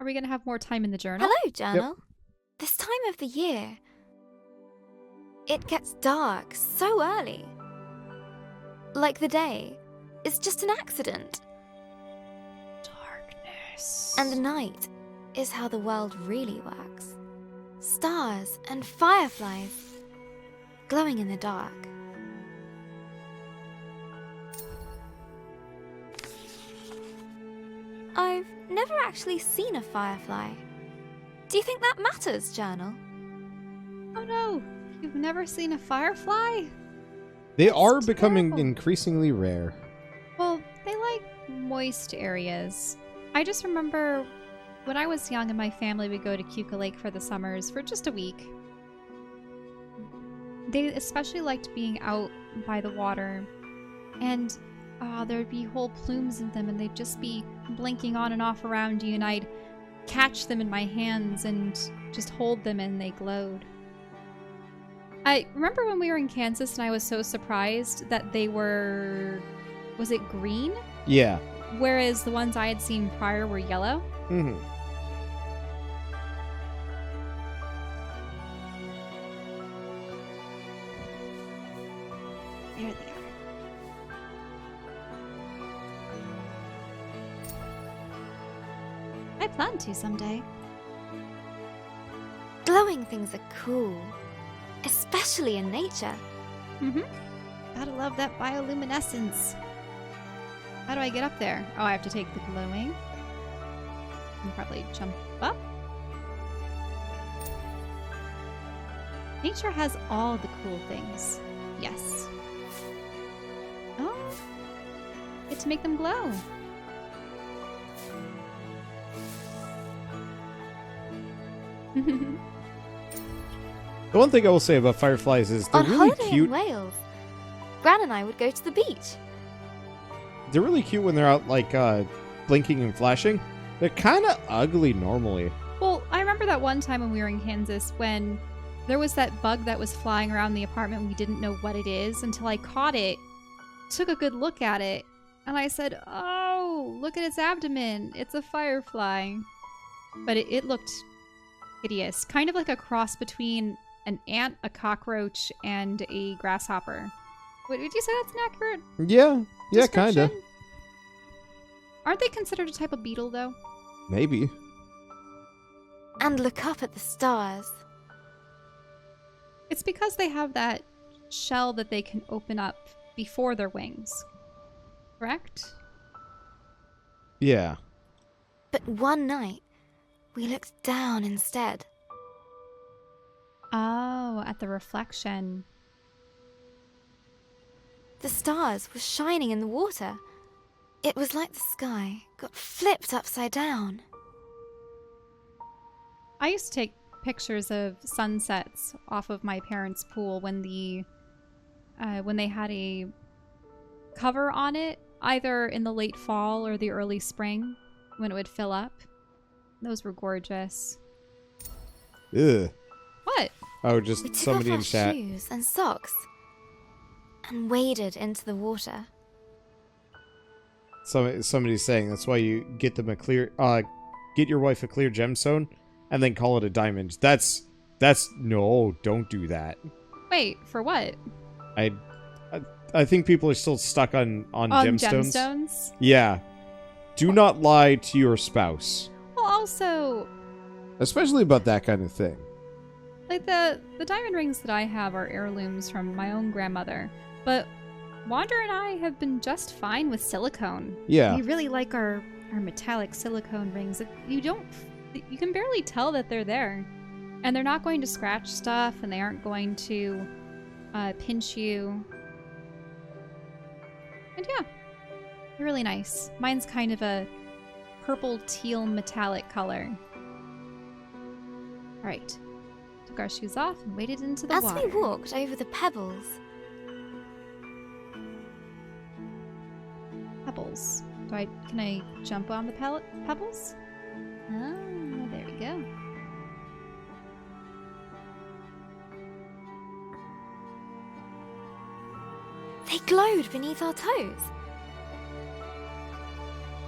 Are we going to have more time in the journal? Hello, journal. Yep. This time of the year, it gets dark so early. Like the day is just an accident. Darkness. And the night is how the world really works. Stars and fireflies glowing in the dark. I've never actually seen a firefly. Do you think that matters, journal? Oh no, you've never seen a firefly? They That's are becoming terrible. increasingly rare. Well, they like moist areas. I just remember when I was young and my family would go to Cuca Lake for the summers for just a week. They especially liked being out by the water, and there'd be whole plumes of them, and they'd just be blinking on and off around you, and I'd catch them in my hands and just hold them, and they glowed. I remember when we were in Kansas, and I was so surprised that they were, was it green? Yeah. Whereas the ones I had seen prior were yellow. Mm-hmm. There they are. I plan to someday. Glowing things are cool, especially in nature. Mm-hmm. Gotta love that bioluminescence. How do I get up there? Oh, I have to take the glowing. And probably jump up. Nature has all the cool things. Yes. Oh. Get to make them glow. The one thing I will say about fireflies is they're On really holiday cute. in Wales, Gran and I would go to the beach. They're really cute when they're out, like, blinking and flashing. They're kind of ugly normally. Well, I remember that one time when we were in Kansas when there was that bug that was flying around the apartment. We didn't know what it is until I caught it, took a good look at it, and I said, oh, look at its abdomen. It's a firefly. But it looked hideous. Kind of like a cross between an ant, a cockroach, and a grasshopper. Would you say that's an accurate Yeah, kind of. description? Aren't they considered a type of beetle, though? Maybe. And look up at the stars. It's because they have that shell that they can open up before their wings. Correct? Yeah. But one night, we looked down instead. Oh, at the reflection. The stars were shining in the water. It was like the sky got flipped upside down. I used to take pictures of sunsets off of my parents' pool when they had a cover on it, either in the late fall or the early spring when it would fill up. Those were gorgeous. Ugh. What? Oh, We just took somebody off in our chat. shoes and socks and waded into the water. Somebody's saying that's why you get them a clear, get your wife a clear gemstone, and then call it a diamond. That's no, don't do that. Wait, for what? I think people are still stuck on gemstones. Gemstones? Yeah. Do not lie to your spouse, Well, also, especially about that kind of thing. like the diamond rings that I have are heirlooms from my own grandmother, but Wander and I have been just fine with silicone. Yeah. We really like our metallic silicone rings. You can barely tell that they're there. And they're not going to scratch stuff, and they aren't going to pinch you. And yeah, they're really nice. Mine's kind of a purple teal metallic color. Alright. Took our shoes off and waded into the As water. we walked over the pebbles, Pebbles. Can I jump on the pebbles? Oh, there we go. they glowed beneath our toes.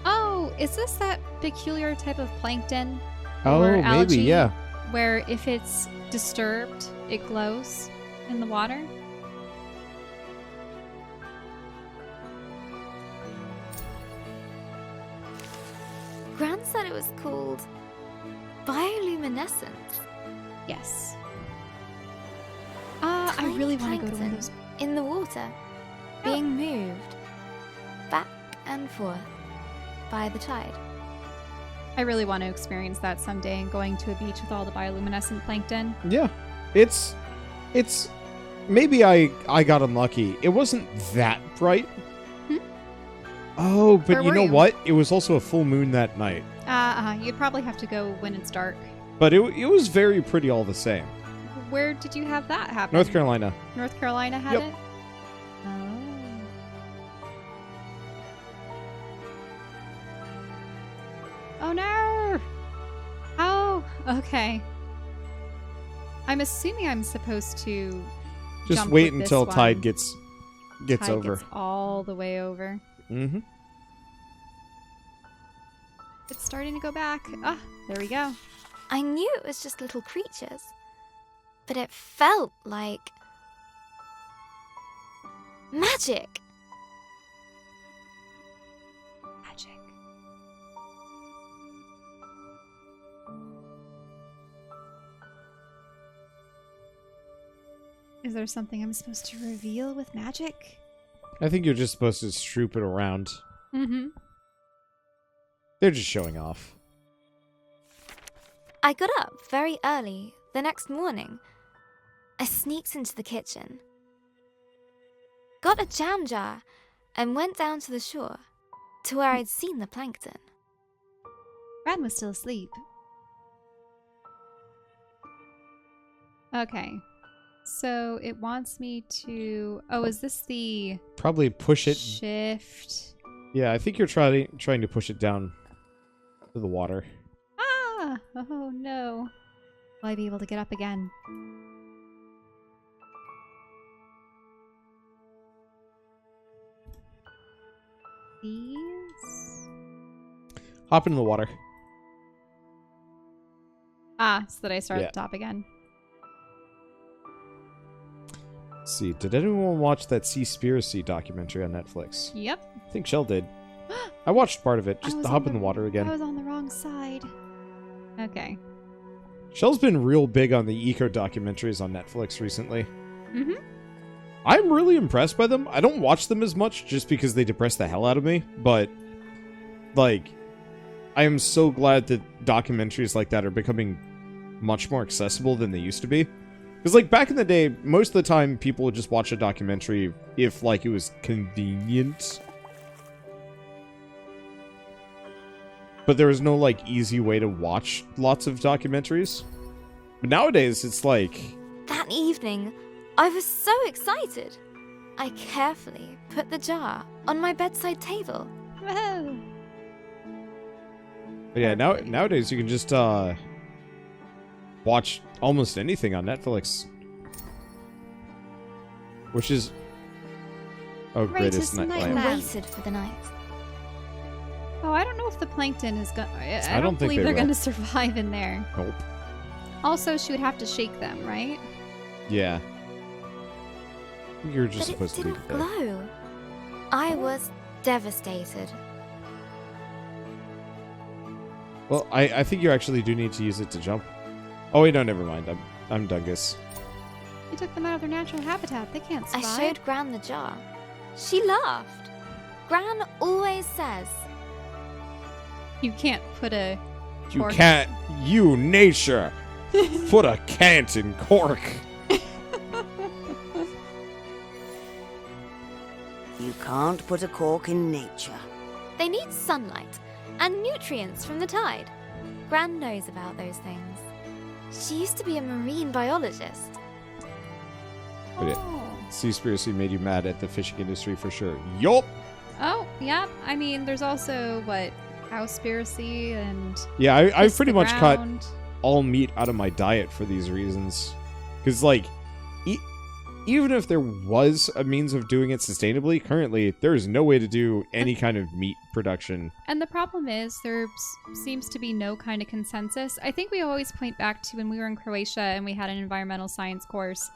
Oh, is this that peculiar type of plankton? Oh, or maybe, algae yeah. Where if it's disturbed, it glows in the water? Gran said it was called bioluminescence. Yes. I Tiny really want to go to one of plankton those. in the water, being moved back and forth by the tide. I really want to experience that someday and going to a beach with all the bioluminescent plankton. Yeah. It's maybe I got unlucky. It wasn't that bright. Hmm? Oh, but Where you were know you? what? It was also a full moon that night. You'd probably have to go when it's dark. But it was very pretty all the same. Where did you have that happen? North Carolina. North Carolina had Yep. it? Oh. Oh no! Oh, okay. I'm assuming I'm supposed to Just jump wait with this until one. tide gets Tide over. gets all the way over. Mm-hmm. It's starting to go back. Ah, there we go. I knew it was just little creatures, but it felt like magic. Magic. Is there something I'm supposed to reveal with magic? I think you're just supposed to stroop it around. Mm-hmm. They're just showing off. I got up very early the next morning. I sneaked into the kitchen, got a jam jar, and went down to the shore to where I'd seen the plankton. Ran was still asleep. Okay. So it wants me to... Oh, is this the Probably push it. shift? Yeah, I think you're trying to push it down to the water. Ah! Oh no. Will I be able to get up again? These? Hop into the water. Ah, so that I start Yeah. at the top again. Let's see, did anyone watch that Seaspiracy documentary on Netflix? Yep. I think Shell did. I watched part of it, I just was to on hop in the water I again. was on the wrong side. Okay. Shell's been real big on the eco documentaries on Netflix recently. Mm-hmm. I'm really impressed by them. I don't watch them as much just because they depress the hell out of me, but like I am so glad that documentaries like that are becoming much more accessible than they used to be. Because like back in the day, most of the time people would just watch a documentary if like it was convenient. But there was no like easy way to watch lots of documentaries. But nowadays it's like That evening, I was so excited. I carefully put the jar on my bedside table. Whoa. but yeah, nowadays you can just watch almost anything on Netflix. Which is Greatest Greatest night I Nightlife. lamp. waited for the night. Oh, I don't know if the plankton is going. I I don't don't think believe they they're will. going to survive in there. Nope. Also, she would have to shake them, right? Yeah. You're just But it supposed to leave didn't it there. glow. I was devastated. Well, I think you actually do need to use it to jump. Oh wait, no, never mind. I'm Dungus. You took them out of their natural habitat. They can't I survive. showed Gran the jar. She laughed. Gran always says, You can't put a. You cork- can't. You nature. Put a cant in cork. You can't put a cork in nature. they need sunlight and nutrients from the tide. Gran knows about those things. She used to be a marine biologist. But yeah. Oh. Seaspiracy made you mad at the fishing industry for sure. Yup. Oh, yeah. I mean, there's also what cowspiracy and. Yeah, I've kiss pretty the much cut ground. all meat out of my diet for these reasons. Because, like, even if there was a means of doing it sustainably, currently there is no way to do any kind of meat production. And the problem is there seems to be no kind of consensus. I think we always point back to when we were in Croatia and we had an environmental science course,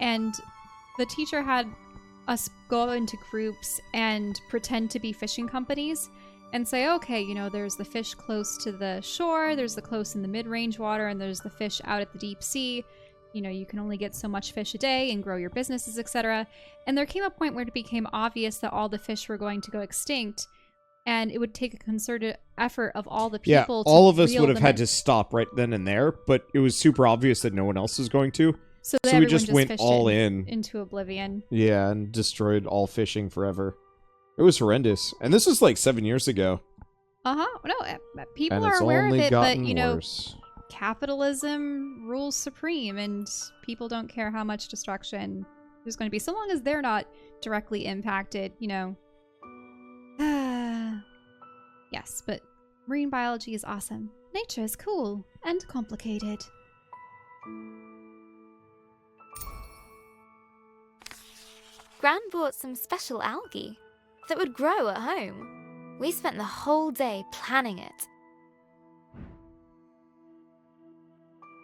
and the teacher had us go into groups and pretend to be fishing companies and say, okay, you know, there's the fish close to the shore, there's the close in the mid-range water, and there's the fish out at the deep sea. You know, you can only get so much fish a day and grow your businesses, etc. And there came a point where it became obvious that all the fish were going to go extinct, and it would take a concerted effort of all the people to all of us reel would have them had in. to stop right then and there, but it was super obvious that no one else was going to. So we everyone just went fished all it in. into oblivion. Yeah, and destroyed all fishing forever. It was horrendous. And this was like 7 years ago. No, people And are it's aware of only it, but gotten you know, worse. capitalism rules supreme, and people don't care how much destruction there's going to be, so long as they're not directly impacted, you know. Yes, but marine biology is awesome. Nature is cool and complicated. Gran bought some special algae that would grow at home. We spent the whole day planning it.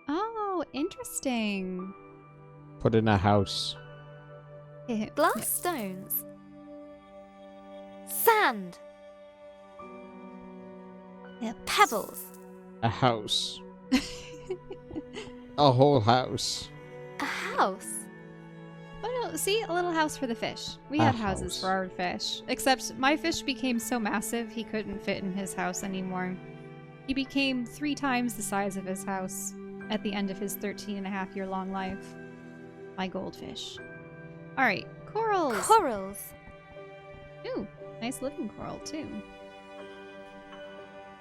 Oh, interesting. Put in a house. Glass stones. Sand. Pebbles. A house. A whole house. A house. Oh no, see? A little house for the fish. We A had houses house. for our fish. Except my fish became so massive he couldn't fit in his house anymore. He became 3 times the size of his house at the end of his 13-and-a-half-year long life. My goldfish. Alright, corals! Corals. Ooh, nice living coral too.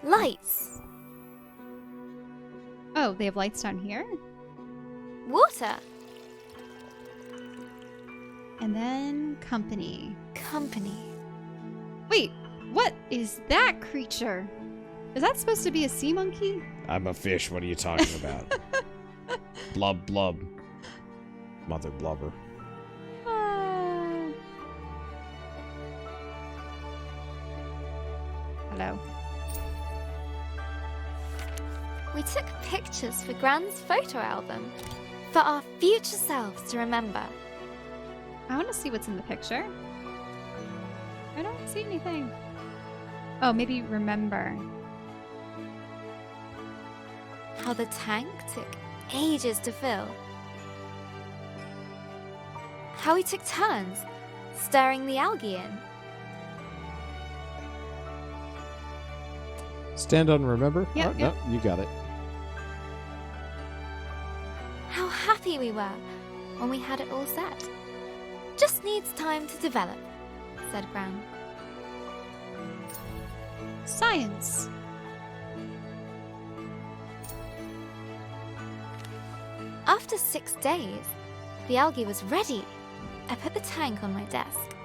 Lights. Oh, they have lights down here? Water. And then company. Company. Wait, what is that creature? Is that supposed to be a sea monkey? I'm a fish, what are you talking about? Blub blub. Mother blubber. Hello. We took pictures for Gran's photo album for our future selves to remember. I want to see what's in the picture. I don't see anything. Oh, maybe remember. How the tank took ages to fill. How we took turns stirring the algae in. Stand on remember? Yep, Oh, yep. No, you got it. How happy we were when we had it all set. Just needs time to develop, said Gran. Science. After 6 days, the algae was ready. I put the tank on my desk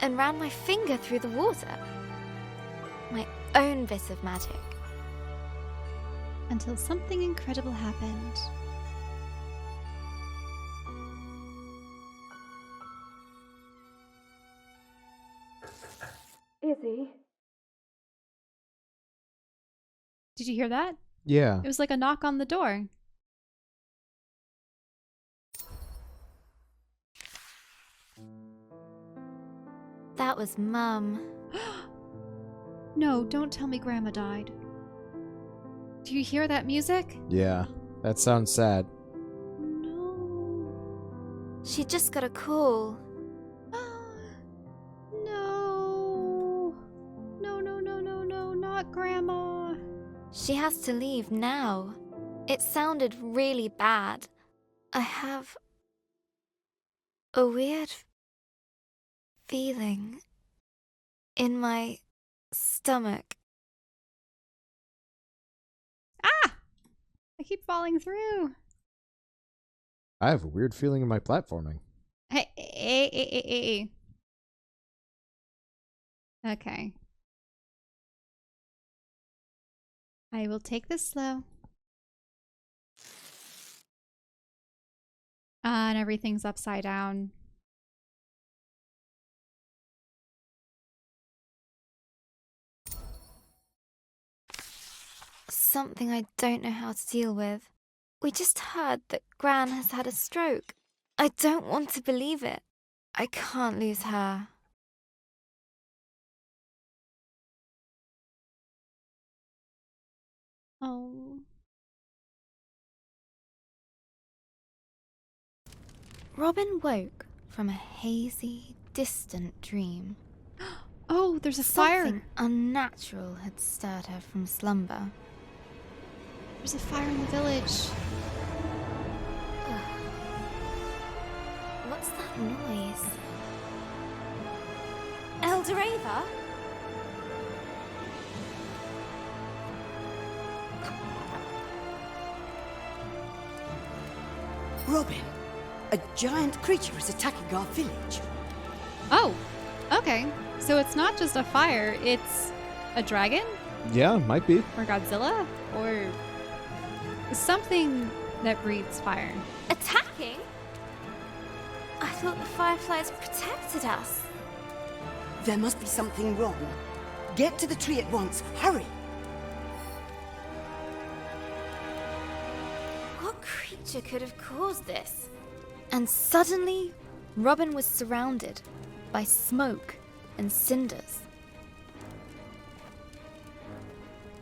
and ran my finger through the water. My own bit of magic. Until something incredible happened. Izzy. Did you hear that? Yeah. It was like a knock on the door. That was Mum. No, don't tell me Grandma died. Do you hear that music? Yeah. That sounds sad. No. She just got a call. No. No, no, no, no, no, not Grandma. She has to leave now. It sounded really bad. I have a weird feeling in my stomach. Ah! I keep falling through. I have a weird feeling in my platforming. Hey. Okay. I will take this slow. And everything's upside down. Something I don't know how to deal with. We just heard that Gran has had a stroke. I don't want to believe it. I can't lose her. Oh. Robin woke from a hazy, distant dream. Oh, there's a fire. Something unnatural had stirred her from slumber. There's a fire in the village. What's that noise? Eldoreva? Robin, a giant creature is attacking our village. Oh, okay. So it's not just a fire, it's a dragon? Yeah, might be. Or Godzilla? Or something that breathes fire. Attacking? I thought the fireflies protected us. There must be something wrong. Get to the tree at once. Hurry! What creature could have caused this? And suddenly, Robin was surrounded by smoke and cinders.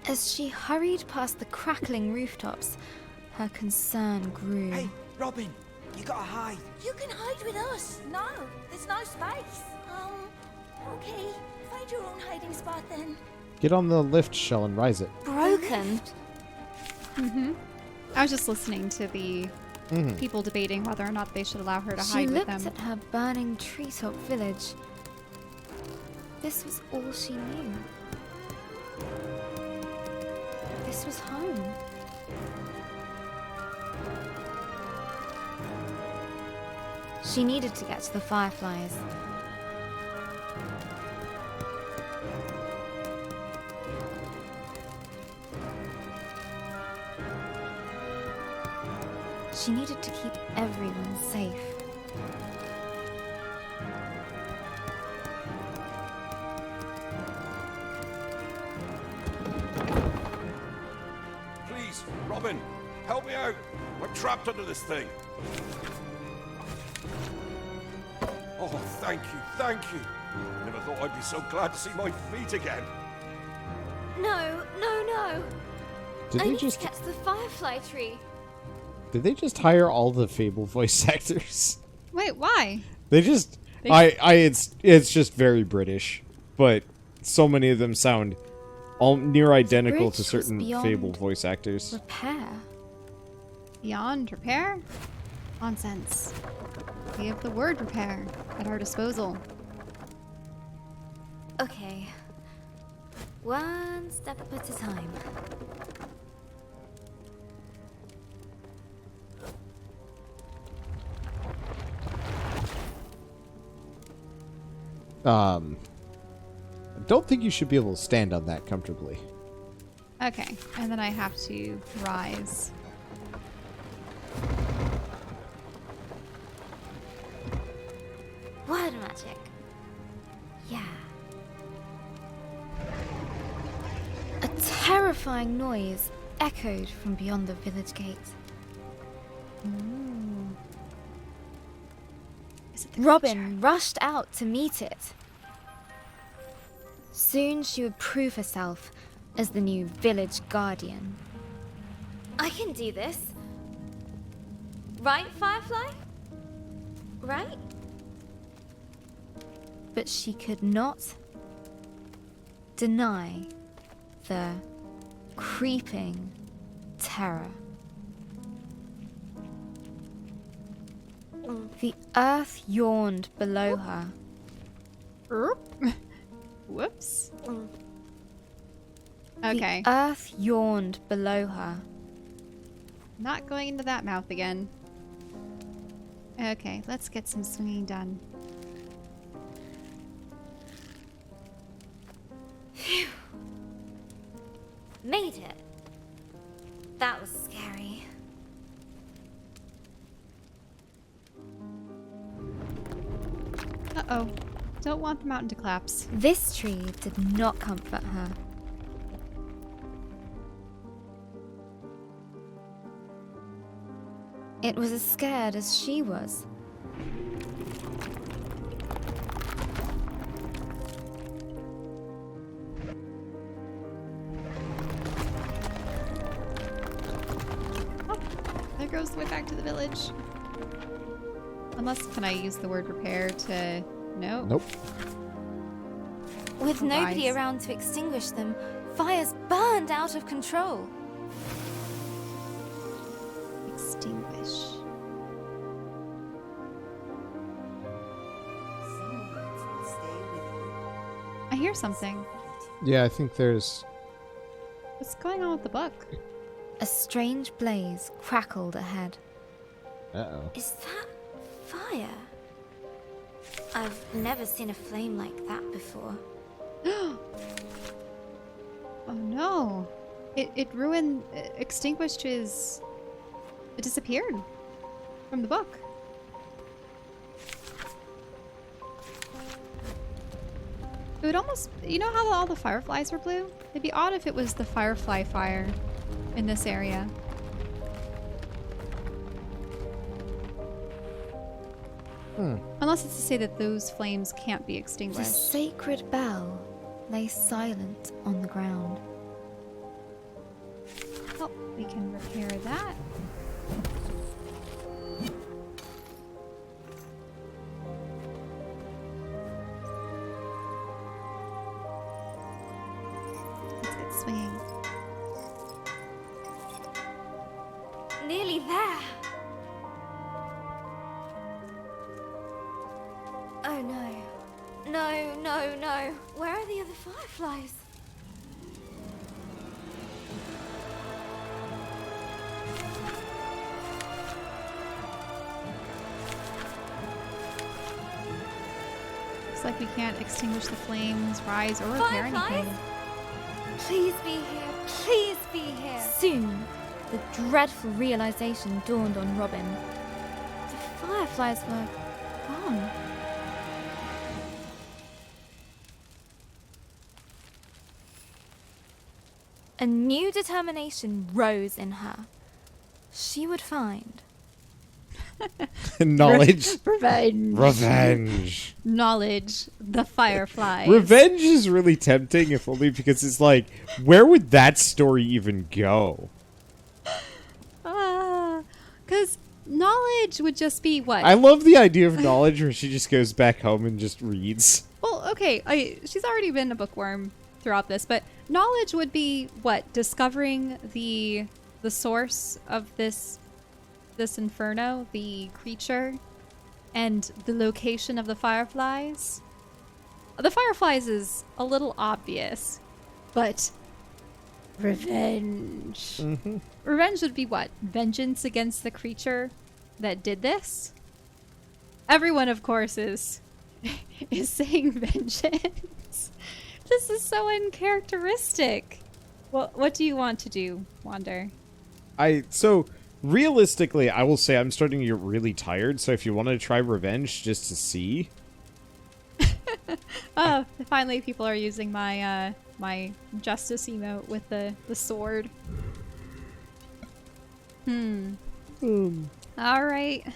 As she hurried past the crackling rooftops, her concern grew. Hey, Robin, you gotta hide. You can hide with us. No, there's no space. Okay. Find your own hiding spot then. Get on the lift shell and rise it. Broken? I was just listening to the people debating whether or not they should allow her to She hide with looked them. at her burning treetop village. This was all she knew. This was home. She needed to get to the fireflies. She needed to keep everyone safe. Please, Robin, help me out. I'm trapped under this thing. Oh, thank you, thank you. Never thought I'd be so glad to see my feet again. No, no, no! Did I they need just to get to the firefly tree. hire all the Fable voice actors? Wait, why? They just it's just very British, but so many of them sound all near identical bridge to was certain beyond Fable voice actors. Repair. Beyond repair? Nonsense. We have the word repair at our disposal. Okay. One step at a time. I don't think you should be able to stand on that comfortably. Okay, and then I have to rise. Word magic. Yeah. A terrifying noise echoed from beyond the village gate. Is it the Robin rushed out to meet it. Soon she would prove herself as the new village guardian. I can do this. Right, Firefly? Right? But she could not deny the creeping terror. The earth yawned below her. Whoops. Okay, The earth yawned below her. not going into that mouth again. Okay, let's get some swinging done. Made it. That was scary. Uh-oh. Don't want the mountain to collapse. This tree did not comfort her. It was as scared as she was. Oh, there goes the way back to the village. Unless, can I use the word repair to... No? Nope. With nobody Rise. around to extinguish them, fires burned out of control. Extinguish. I hear something. Yeah, I think there's... What's going on with the book? A strange blaze crackled ahead. Uh-oh. Is that fire? I've never seen a flame like that before. Oh no. It ruined, extinguished his... It disappeared from the book. It would almost... You know how all the fireflies were blue? It'd be odd if it was the firefly fire in this area. Unless it's to say that those flames can't be The extinguished. sacred bell lay silent on the ground. Oh, we can repair that. Let's get swinging. Nearly there. Oh no. No, no, no. Where are the other fireflies? Looks like we can't extinguish the flames, rise, or repair Fireflies? anything. Please be here. Please be here. Soon, the dreadful realization dawned on Robin. The fireflies were gone. A new determination rose in her. She would find. Knowledge. Revenge. Revenge. Knowledge. The fireflies. Revenge is really tempting, if only because it's like, where would that story even go? Because knowledge would just be what? I love the idea of knowledge where she just goes back home and just reads. Well, okay, she's already been a bookworm throughout this, but knowledge would be what? Discovering the source of this inferno, the creature, and the location of the fireflies. The fireflies is a little obvious, but revenge. Mm-hmm. Revenge would be what? Vengeance against the creature that did this? Everyone, of course, is saying vengeance. This is so uncharacteristic. Well, what do you want to do, Wander? So realistically, I will say I'm starting to get really tired, so if you want to try revenge just to see. Oh, finally people are using my my justice emote with the sword. All right.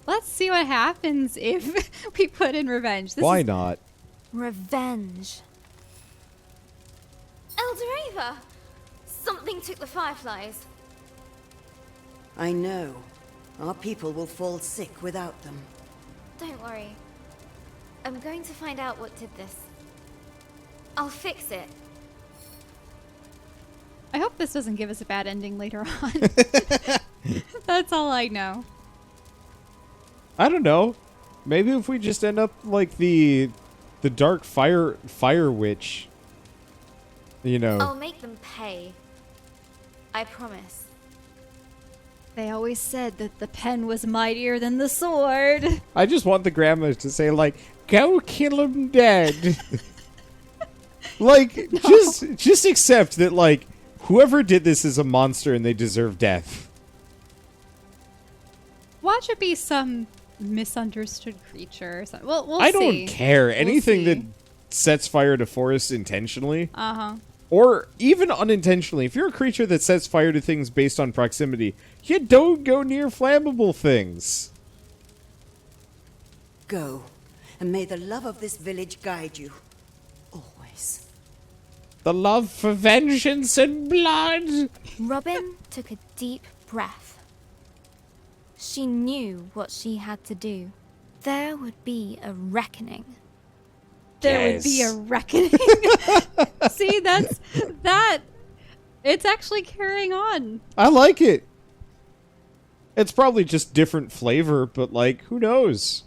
Let's see what happens if we put in revenge. Why not? Revenge. Eldoreva! Something took the fireflies. I know. Our people will fall sick without them. Don't worry. I'm going to find out what did this. I'll fix it. I hope this doesn't give us a bad ending later on. That's all I know. I don't know. Maybe if we just end up like the dark fire witch. You know. I'll make them pay. I promise. They always said that the pen was mightier than the sword. I just want the grandma to say like, "Go kill him dead." Like, No. just accept that like whoever did this is a monster and they deserve death. Watch it be some misunderstood creature or something. Well, we'll I see. don't care. We'll Anything that see. sets fire to forests intentionally, Uh-huh. or even unintentionally. If you're a creature that sets fire to things based on proximity, you don't go near flammable things. Go, and may the love of this village guide you. Always. The love for vengeance and blood. Robin took a deep breath. She knew what she had to do. There would be a reckoning. There would be a reckoning. See, that. It's actually carrying on. I like it. It's probably just different flavor, but like, who knows?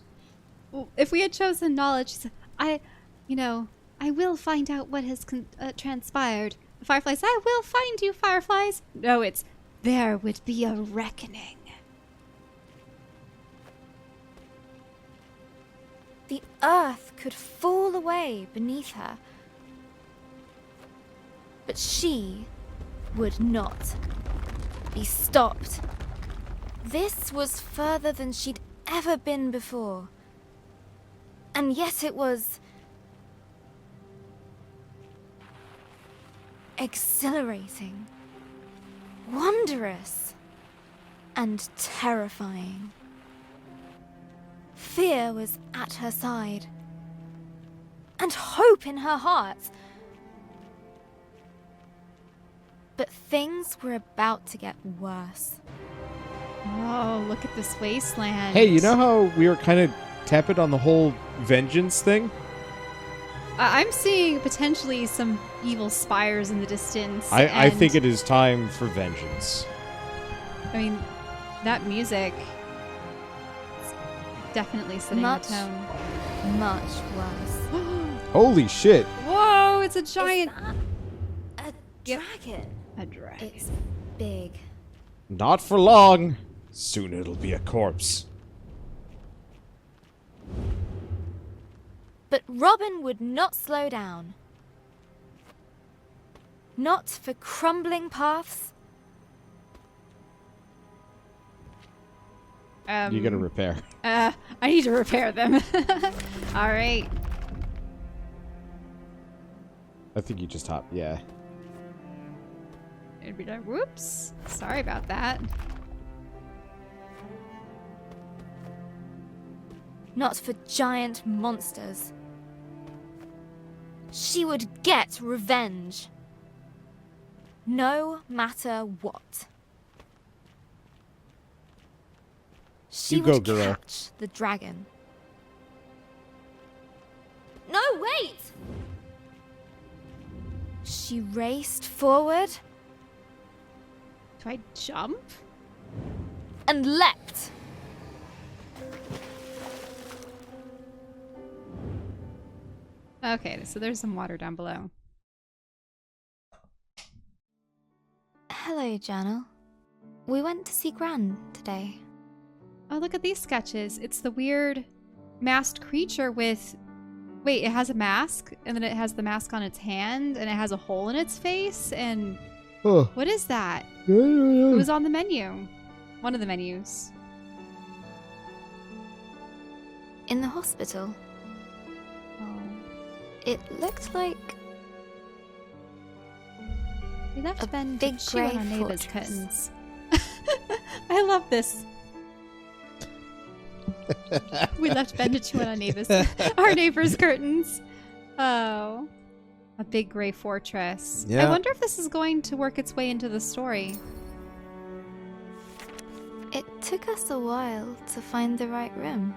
Well, if we had chosen knowledge, I will find out what has transpired. The Fireflies, I will find you, Fireflies. No, it's there would be a reckoning. The earth could fall away beneath her. But she would not be stopped. This was further than she'd ever been before. And yet it was exhilarating, wondrous, and terrifying. Fear was at her side, and hope in her heart. But things were about to get worse. Oh, look at this wasteland. Hey, you know how we were kind of tepid on the whole vengeance thing? I'm seeing potentially some evil spires in the distance. I and, think it is time for vengeance. I mean, that music is definitely setting Much the tone. Much worse. Holy shit. Whoa, it's a giant... A Yep. dragon. A dragon. It's big. Not for long. Soon it'll be a corpse. But Robin would not slow down. Not for crumbling paths. You gotta repair. I need to repair them. All right. I think you just hopped. Yeah. It'd be like, whoops. Sorry about that. Not for giant monsters. She would get revenge. No matter what. She You go, would girl. catch the dragon. No, wait! She raced forward Do I jump? and leapt. Okay, so there's some water down below. Hello, Journal. We went to see Gran today. Oh, look at these sketches. It's the weird masked creature with... Wait, it has a mask, and then it has the mask on its hand, and it has a hole in its face, and... Oh. What is that? It was on the menu. One of the menus. In the hospital, Oh. it looked like We left A Ben big to chew on grey our neighbor's fortress. curtains. I love this. We left Ben to chew on our neighbor's curtains. Oh. A big gray fortress. I Yeah. wonder if this is going to work its way into the story. it took us a while to find the right room.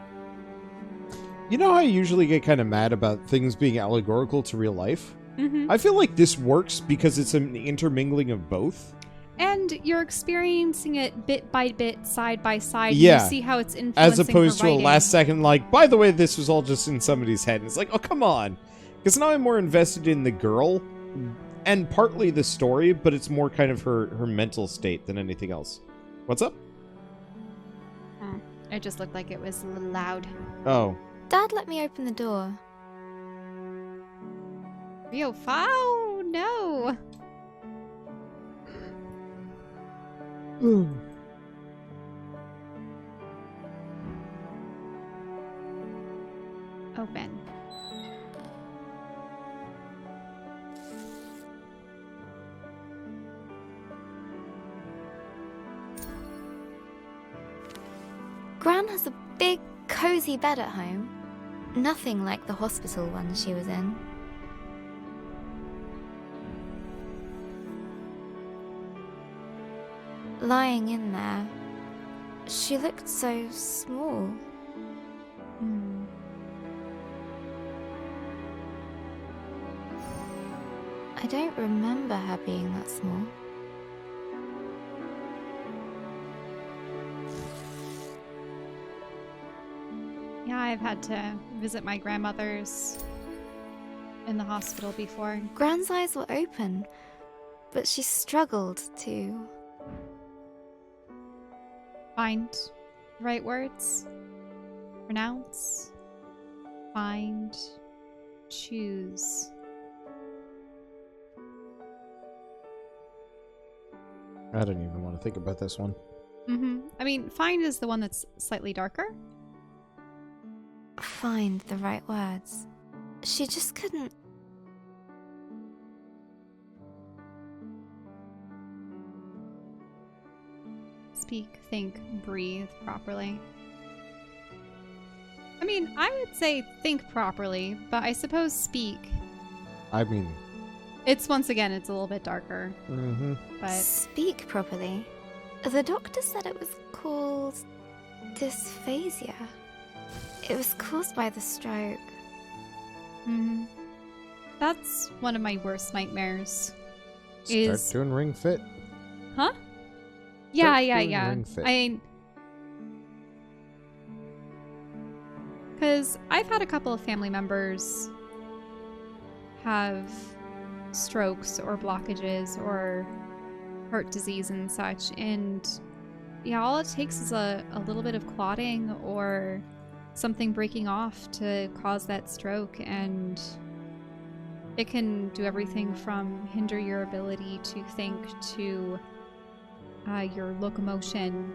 You know how I usually get kind of mad about things being allegorical to real life? Mm-hmm. I feel like this works because it's an intermingling of both. And you're experiencing it bit by bit, side by side. Yeah. You see how it's influencing As opposed her to a writing. last second, like, by the way, this was all just in somebody's head. And it's like, oh, come on. Because now I'm more invested in the girl and partly the story, but it's more kind of her mental state than anything else. What's up? Oh, it just looked like it was a little loud. Oh. Dad let me open the door. Rio, oh no! Gran has a big, cozy bed at home. Nothing like the hospital one she was in. Lying in there, she looked so small. I don't remember her being that small. Yeah, I've had to visit my grandmother's in the hospital before. Gran's eyes were open, but she struggled to... Find the right words. Pronounce. Find. Choose. I don't even want to think about this one. I mean, find is the one that's slightly darker. find the right words. She just couldn't... Speak, think, breathe properly. I mean, I would say think properly, but I suppose speak. I mean... It's, once again, it's a little bit darker. But Speak properly. The doctor said it was called dysphasia. It was caused by the stroke. That's one of my worst nightmares. Start doing Ring Fit. Huh? Yeah. Ring Fit. Because I've had a couple of family members have strokes or blockages or heart disease and such, and yeah, all it takes is a little bit of clotting or something breaking off to cause that stroke, and it can do everything from hinder your ability to think to your locomotion.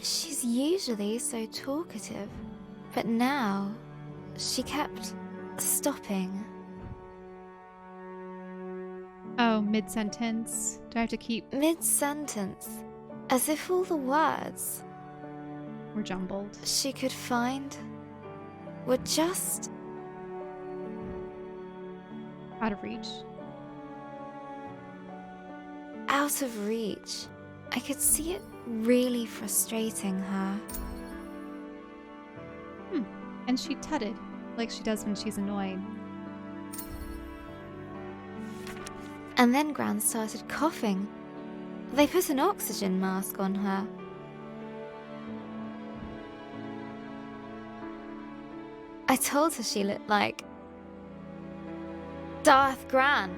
She's usually so talkative, but now she kept stopping. Oh, mid-sentence. Do I have to keep... Mid-sentence, as if all the words We're jumbled. she could find were just Out of reach. out of reach. I could see it really frustrating her. And she tutted, like she does when she's annoyed. And then Gran started coughing. They put an oxygen mask on her. I told her she looked like Darth Gran.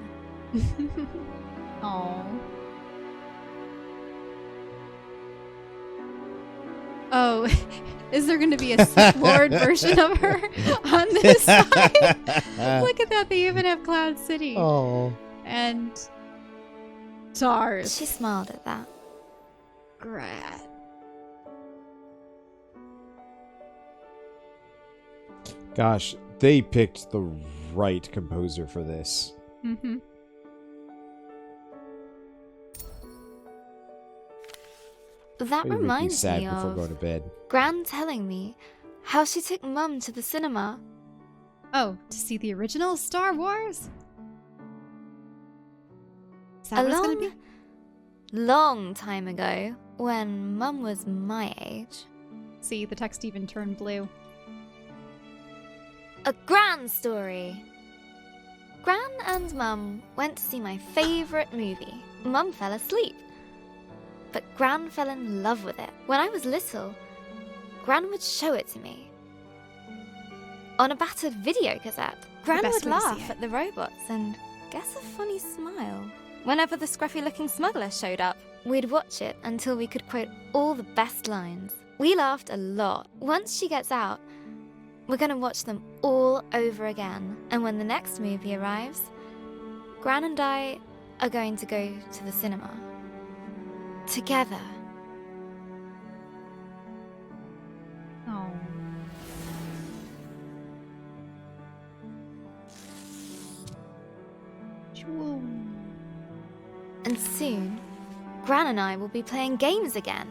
Oh. Oh, is there going to be a Sith Lord version of her on this side? Look at that, they even have Cloud City. Oh. And Darth. She smiled at that. Grat. Gosh, they picked the right composer for this. That It would make me reminds sad me before of going to bed. Gran telling me how she took Mum to the cinema. Oh, to see the original Star Wars? Is that A what it's going to be? long time ago, when Mum was my age. See, the text even turned blue. A Gran story. Gran and Mum went to see my favourite movie. Mum fell asleep, but Gran fell in love with it. When I was little, Gran would show it to me. On a battered video cassette, Gran best would way to see laugh it. at the robots and guess a funny smile. Whenever the scruffy-looking smuggler showed up, we'd watch it until we could quote all the best lines. We laughed a lot. Once she gets out, we're going to watch them all over again. And when the next movie arrives, Gran and I are going to go to the cinema. Together. Oh. And soon, Gran and I will be playing games again.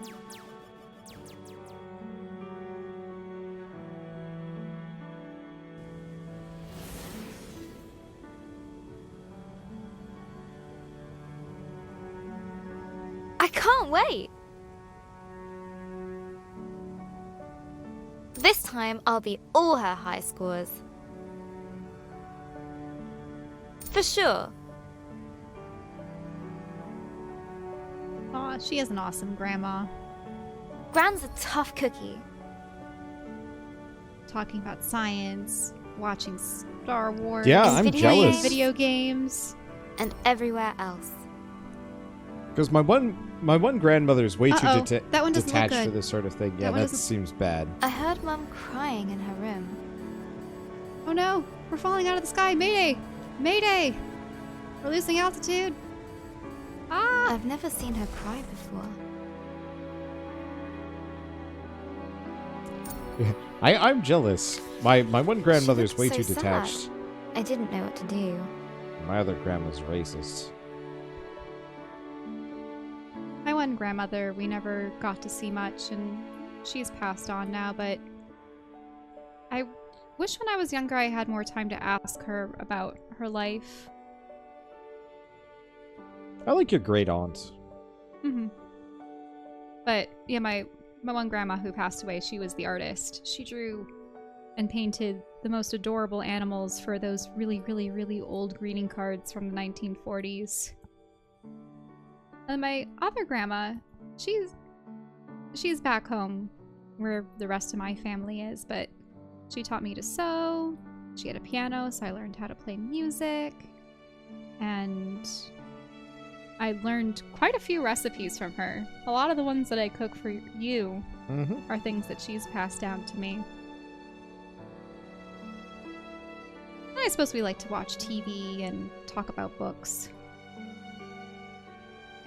I can't wait! This time I'll beat all her high scores. For sure. Aw, she is an awesome grandma. Gran's a tough cookie. Talking about science, watching Star Wars. Yeah, And I'm video jealous. games. Video games. And everywhere else. Because my one grandmother's way too Uh-oh, that one doesn't look detached good. for this sort of thing. Yeah, That one that doesn't- seems bad. I heard Mum crying in her room. Oh no, we're falling out of the sky. Mayday! Mayday! We're losing altitude. Ah! I've never seen her cry before. I'm jealous. My one grandmother's She way looked too so detached. sad. I didn't know what to do. My other grandma's racist. My one grandmother, we never got to see much, and she's passed on now, but I wish when I was younger I had more time to ask her about her life. I like your great aunt. Hmm. But yeah, my one grandma who passed away, she was the artist. She drew and painted the most adorable animals for those really, really, really old greeting cards from the 1940s. And my other grandma, she's back home where the rest of my family is, but she taught me to sew. She had a piano, so I learned how to play music. And I learned quite a few recipes from her. A lot of the ones that I cook for you Mm-hmm. are things that she's passed down to me. And I suppose we like to watch TV and talk about books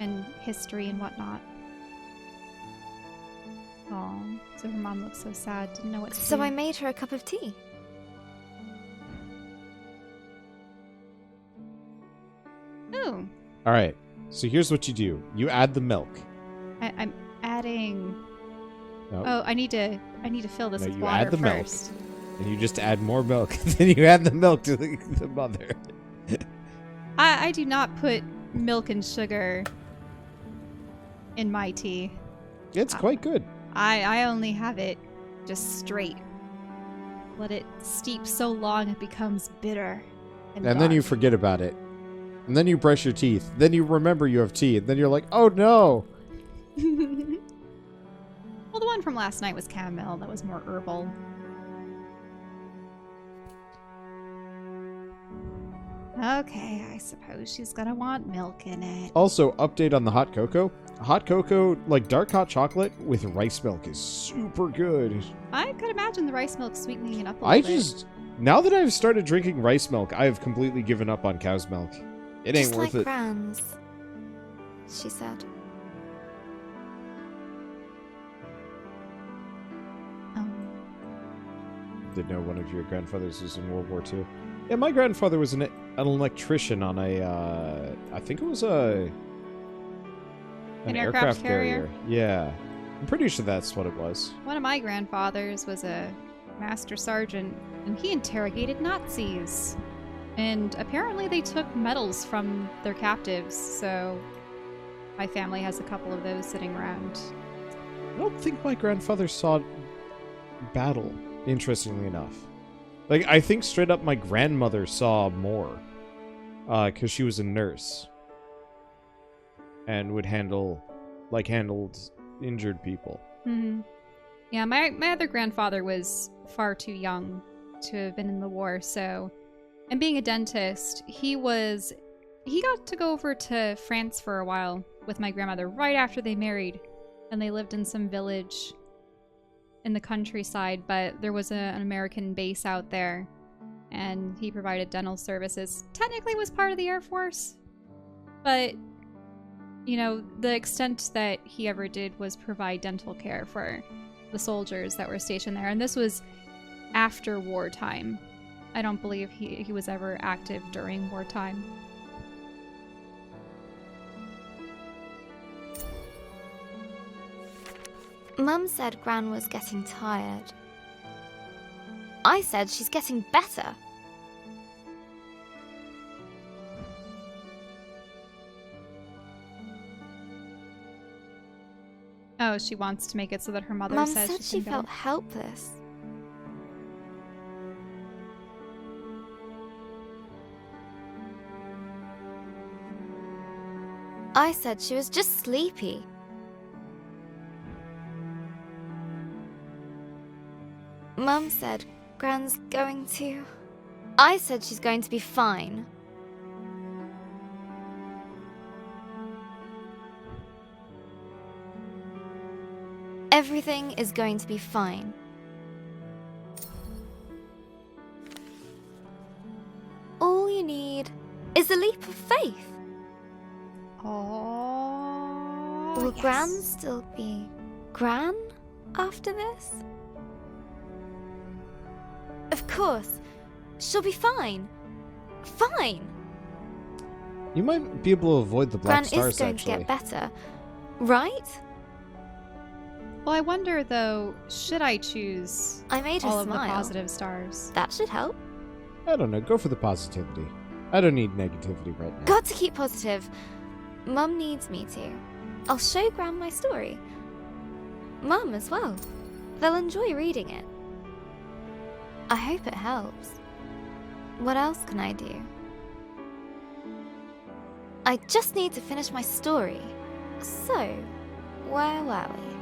and history and whatnot. Oh, so her mom looks so sad, didn't know what to So do. I made her a cup of tea. Ooh, All right. So here's what you do. You add the milk. I'm adding. No. Oh, I need to fill this No, with you water add the milk. first. And you just add more milk. Then you add the milk to the mother. I do not put milk and sugar in my tea. It's quite good. I only have it just straight. Let it steep so long it becomes bitter. And And then you dark. forget about it. And then you brush your teeth. Then you remember you have tea. And then you're like, oh no. Well, the one from last night was chamomile. That was more herbal. Okay, I suppose she's gonna want milk in it. Also, update on the hot cocoa. Hot cocoa, like dark hot chocolate with rice milk, is super good. I could imagine the rice milk sweetening it up a little I bit. just, now that I've started drinking rice milk, I have completely given up on cow's milk. It ain't Just worth like it. Gran's, she said. Didn't know one of your grandfathers was in World War II. Yeah, my grandfather was an electrician on a, I think it was an aircraft carrier? Yeah. I'm pretty sure that's what it was. One of my grandfathers was a master sergeant, and he interrogated Nazis. And apparently they took medals from their captives, so my family has a couple of those sitting around. I don't think my grandfather saw battle, interestingly enough. Like, I think straight up my grandmother saw more. Because she was a nurse. And would handled injured people. Hmm. Yeah, my other grandfather was far too young to have been in the war, so... And being a dentist, he got to go over to France for a while with my grandmother right after they married. And they lived in some village in the countryside, but there was an American base out there. And he provided dental services. Technically was part of the Air Force. But, you know, the extent that he ever did was provide dental care for the soldiers that were stationed there. And this was after wartime. I don't believe he was ever active during wartime. Mum said Gran was getting tired. I said she's getting better. Oh, she wants to make it so that her mother Mum says said she's she been felt better. helpless. I said she was just sleepy. Mum said Gran's going to... I said she's going to be fine. Everything is going to be fine. All you need is a leap of faith. Oh, Will yes. Gran still be Gran after this? Of course. She'll be fine. Fine. You might be able to avoid the black Gran stars, is going actually. to get better. Right? Well, I wonder though, should I choose I made her all of the smile. positive stars? That should help. I don't know. Go for the positivity. I don't need negativity right now. Got to keep positive. Mum needs me to. I'll show Gran my story. Mum as well. They'll enjoy reading it. I hope it helps. What else can I do? I just need to finish my story. So, where were we?